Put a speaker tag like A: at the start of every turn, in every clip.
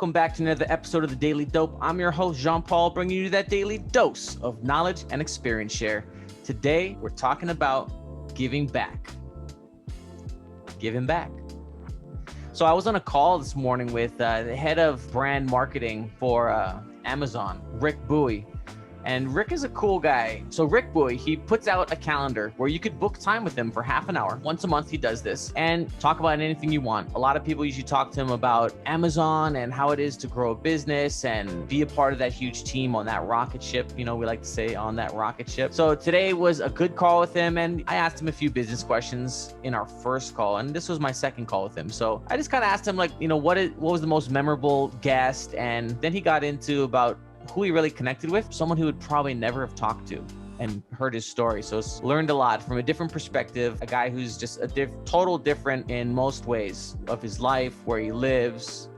A: Welcome back to another episode of The Daily Dope. I'm your host, Jean-Paul, bringing you that daily dose of knowledge and experience share. Today, we're talking about giving back. Giving back. So I was on a call this morning with the head of brand marketing for Amazon, Rick Bowie. And Rick is a cool guy. So Rick Bowie, he puts out a calendar where you could book time with him for half an hour. Once a month, he does this and talk about anything you want. A lot of people usually talk to him about Amazon and how it is to grow a business and be a part of that huge team on that rocket ship. You know, we like to say on that rocket ship. So today was a good call with him, and I asked him a few business questions in our first call, and this was my second call with him. So I just kind of asked him, like, you know, what was the most memorable guest? And then he got into about who he really connected with, someone who would probably never have talked to and heard his story. So learned a lot from a different perspective, a guy who's just total different in most ways of his life, where he lives,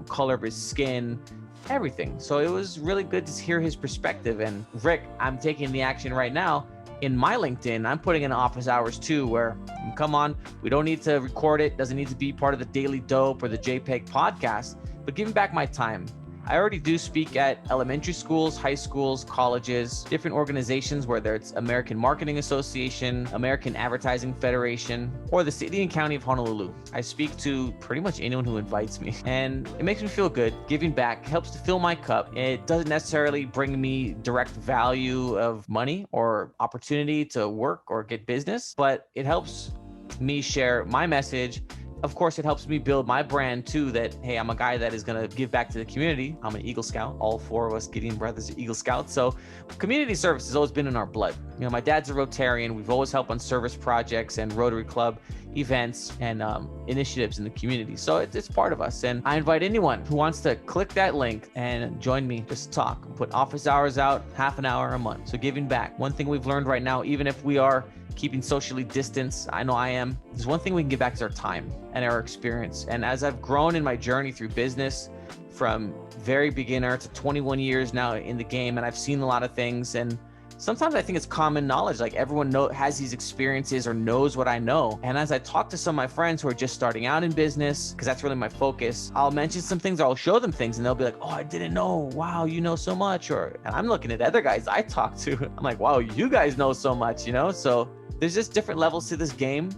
A: color of his skin, everything. So it was really good to hear his perspective. And Rick, I'm taking the action right now. In my LinkedIn, I'm putting in office hours too, where come on, we don't need to record it, doesn't need to be part of the Daily Dope or the JPEG podcast, but giving back my time. I already do speak at elementary schools, high schools, colleges, different organizations, whether it's American Marketing Association, American Advertising Federation, or the City and County of Honolulu. I speak to pretty much anyone who invites me, and it makes me feel good. Giving back helps to fill my cup. It doesn't necessarily bring me direct value of money or opportunity to work or get business, but it helps me share my message. Of course, it helps me build my brand too, that, hey, I'm a guy that is going to give back to the community. I'm an Eagle Scout. All four of us Gedeon brothers are Eagle Scouts. So community service has always been in our blood. You know, my dad's a Rotarian. We've always helped on service projects and Rotary Club events and initiatives in the community. So it's part of us. And I invite anyone who wants to click that link and join me, just talk, put office hours out, half an hour a month. So giving back. One thing we've learned right now, even if we are keeping socially distanced, I know I am, there's one thing we can give back is our time and our experience. And as I've grown in my journey through business, from very beginner to 21 years now in the game, and I've seen a lot of things, and sometimes I think it's common knowledge, like everyone has these experiences or knows what I know. And as I talk to some of my friends who are just starting out in business, because that's really my focus, I'll mention some things or I'll show them things and they'll be like, oh, I didn't know. Wow, you know so much. And I'm looking at other guys I talk to. I'm like, wow, you guys know so much, you know? So there's just different levels to this game.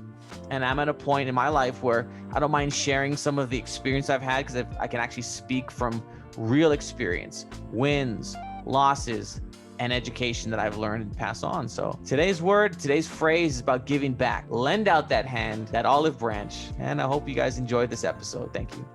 A: And I'm at a point in my life where I don't mind sharing some of the experience I've had, because I can actually speak from real experience, wins, losses, and education that I've learned and pass on. So today's phrase is about giving back. Lend out that hand, that olive branch. And I hope you guys enjoyed this episode. Thank you.